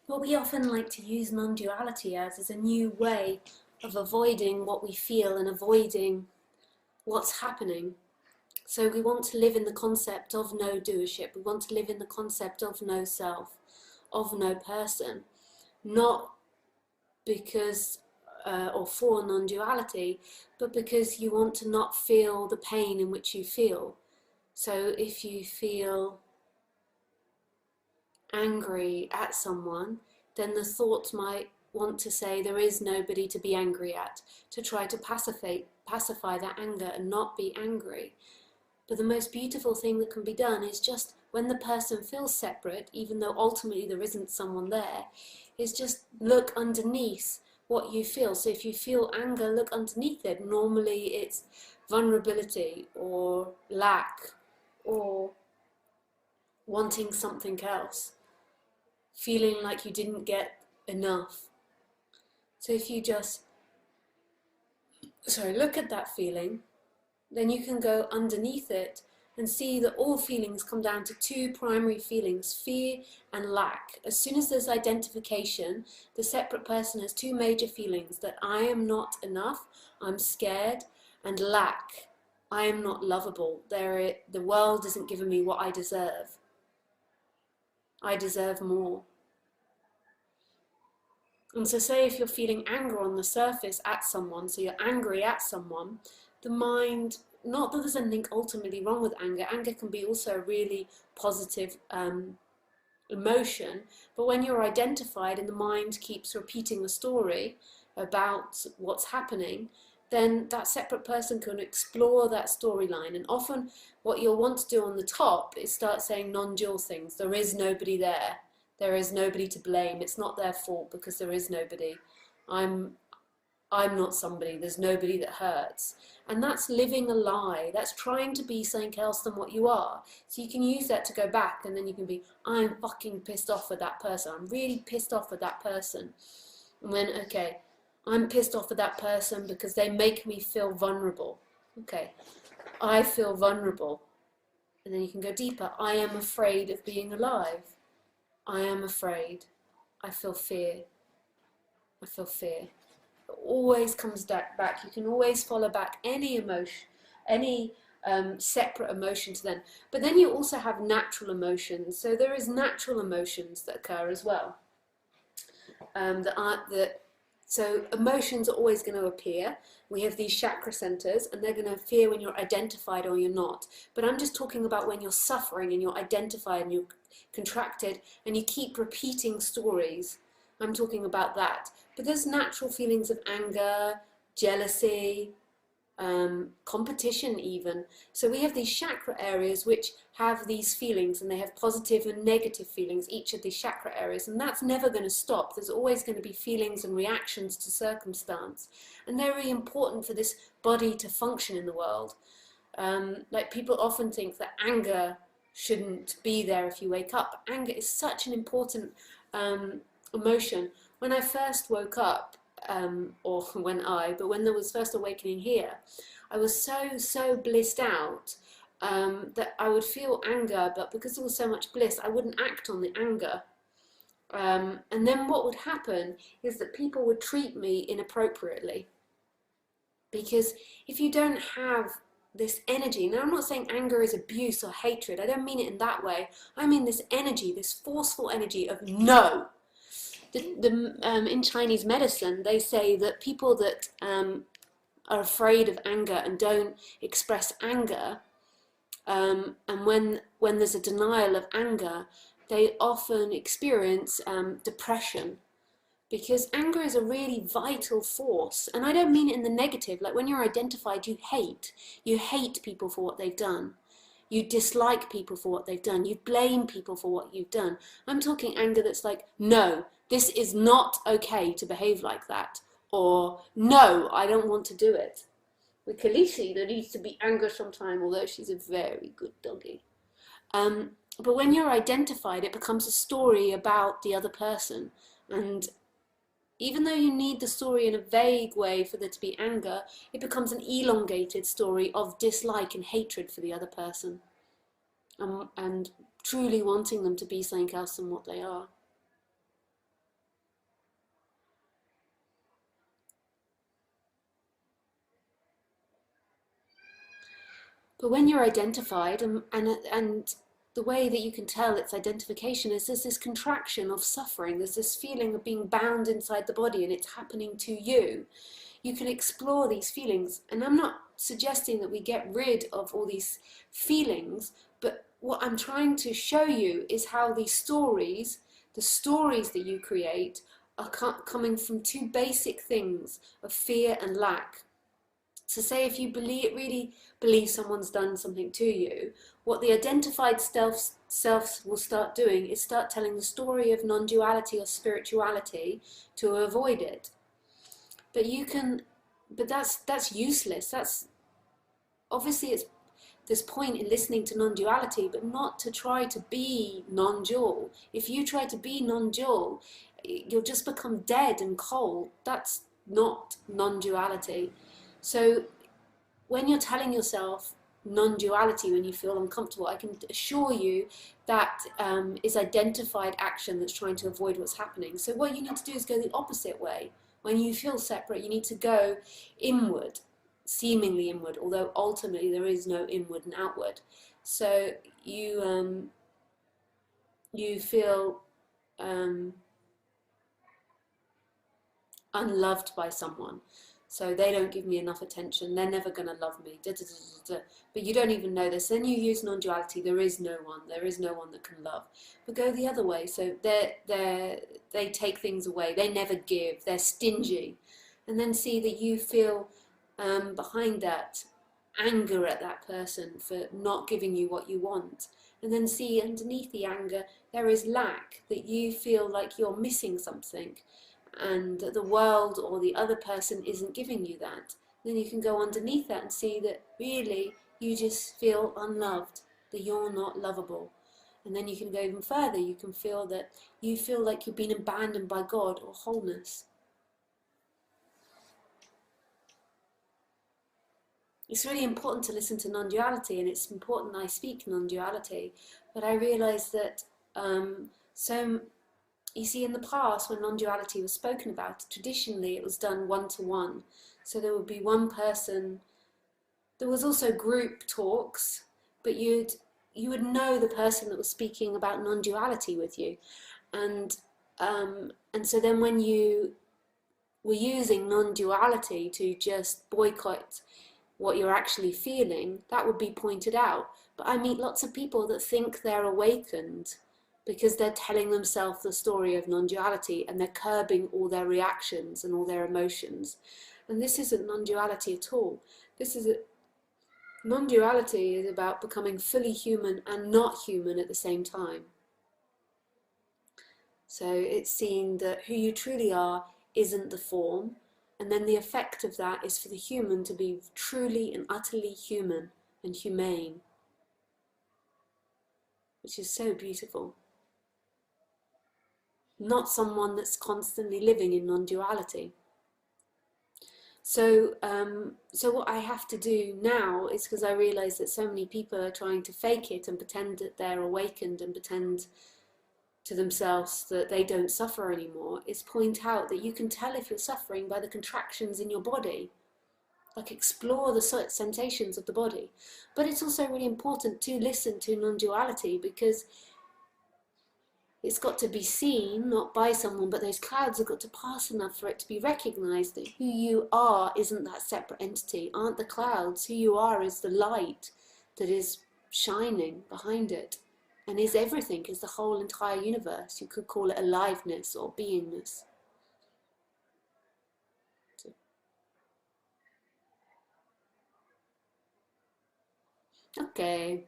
What we often like to use non-duality as is a new way of avoiding what we feel and avoiding what's happening. So we want to live in the concept of no doership. We want to live in the concept of no self, of no person, not because or for non-duality, but because you want to not feel the pain in which you feel. So if you feel angry at someone, then the thought might want to say there is nobody to be angry at, to try to pacify that anger and not be angry. But the most beautiful thing that can be done is just when the person feels separate, even though ultimately there isn't someone there, is just look underneath what you feel. So if you feel anger, look underneath it. Normally it's vulnerability or lack or wanting something else, feeling like you didn't get enough. So if you just look at that feeling, then you can go underneath it and see that all feelings come down to two primary feelings, fear and lack. As soon as there's identification, the separate person has two major feelings, that I am not enough, I'm scared, and lack, I am not lovable. The world isn't giving me what I deserve. I deserve more. And so say if you're feeling anger on the surface at someone, so you're angry at someone, the mind, not that there's anything ultimately wrong with anger, anger can be also a really positive emotion, but when you're identified and the mind keeps repeating the story about what's happening, then that separate person can explore that storyline. And often what you'll want to do on the top is start saying non-dual things. There is nobody there. There is nobody to blame. It's not their fault because there is nobody. I'm not somebody. There's nobody that hurts. And that's living a lie. That's trying to be something else than what you are. So you can use that to go back, and then you can be, I'm fucking pissed off with that person. I'm really pissed off with that person. And then, okay, I'm pissed off with that person because they make me feel vulnerable. Okay, I feel vulnerable. And then you can go deeper. I am afraid of being alive. I am afraid. I feel fear. I feel fear. It always comes back. You can always follow back any emotion, any separate emotion to them. But then you also have natural emotions. So there is natural emotions that occur as well. So emotions are always going to appear. We have these chakra centers, and they're going to appear when you're identified or you're not. But I'm just talking about when you're suffering and you're identified and you're contracted and you keep repeating stories. I'm talking about that. But there's natural feelings of anger, jealousy, competition even. So we have these chakra areas which have these feelings, and they have positive and negative feelings, each of these chakra areas, and that's never going to stop. There's always going to be feelings and reactions to circumstance, and they're really important for this body to function in the world. Like people often think that anger shouldn't be there if you wake up. Anger is such an important emotion. When I first woke up, when there was first awakening here, I was so blissed out that I would feel anger, but because there was so much bliss, I wouldn't act on the anger. And then what would happen is that people would treat me inappropriately. Because if you don't have this energy, now I'm not saying anger is abuse or hatred, I don't mean it in that way, I mean this energy, this forceful energy of no. In Chinese medicine, they say that people that are afraid of anger and don't express anger, and when there's a denial of anger, they often experience depression, because anger is a really vital force. And I don't mean it in the negative, like when you're identified, you hate people for what they've done. You dislike people for what they've done. You blame people for what you've done. I'm talking anger that's like, no, this is not okay to behave like that. Or, no, I don't want to do it. With Khaleesi, there needs to be anger sometime, although she's a very good doggy. But when you're identified, it becomes a story about the other person. And even though you need the story in a vague way for there to be anger, it becomes an elongated story of dislike and hatred for the other person, and truly wanting them to be something else than what they are. But when you're identified, and the way that you can tell its identification is there's this contraction of suffering, there's this feeling of being bound inside the body and it's happening to you. You can explore these feelings, and I'm not suggesting that we get rid of all these feelings, but what I'm trying to show you is how these stories, the stories that you create, are coming from two basic things of fear and lack. So say if you really believe someone's done something to you, what the identified self will start doing is start telling the story of non-duality or spirituality to avoid it. But that's useless. That's obviously there's point in listening to non-duality, but not to try to be non-dual. If you try to be non-dual, you'll just become dead and cold. That's not non-duality. So when you're telling yourself non-duality when you feel uncomfortable, I can assure you that is identified action that's trying to avoid what's happening. So what you need to do is go the opposite way. When you feel separate, you need to go inward, seemingly inward, although ultimately there is no inward and outward. So you feel unloved by someone. So they don't give me enough attention, they're never going to love me, da, da, da, da, da. But you don't even know this. Then you use non-duality, there is no one that can love. But go the other way, so they take things away, they never give, they're stingy. And then see that you feel behind that anger at that person for not giving you what you want. And then see underneath the anger there is lack, that you feel like you're missing something, and the world or the other person isn't giving you that. Then you can go underneath that and see that really you just feel unloved, that you're not lovable. And then you can go even further, you can feel that you feel like you've been abandoned by God or wholeness. It's really important to listen to non-duality, and it's important I speak non-duality, but I realise that you see, in the past, when non-duality was spoken about, traditionally it was done one-to-one. So there would be one person. There was also group talks, but you would know the person that was speaking about non-duality with you, and so then when you were using non-duality to just boycott what you're actually feeling, that would be pointed out. But I meet lots of people that think they're awakened because they're telling themselves the story of non-duality, and they're curbing all their reactions and all their emotions. And this isn't non-duality at all. Non-duality is about becoming fully human and not human at the same time. So it's seeing that who you truly are isn't the form, and then the effect of that is for the human to be truly and utterly human and humane, which is so beautiful. Not someone that's constantly living in non-duality. So what I have to do now is, because I realise that so many people are trying to fake it and pretend that they're awakened and pretend to themselves that they don't suffer anymore, is point out that you can tell if you're suffering by the contractions in your body. Like, explore the sensations of the body. But it's also really important to listen to non-duality, because it's got to be seen, not by someone, but those clouds have got to pass enough for it to be recognised that who you are isn't that separate entity, aren't the clouds. Who you are is the light that is shining behind it, and is everything, is the whole entire universe. You could call it aliveness or beingness. So, okay.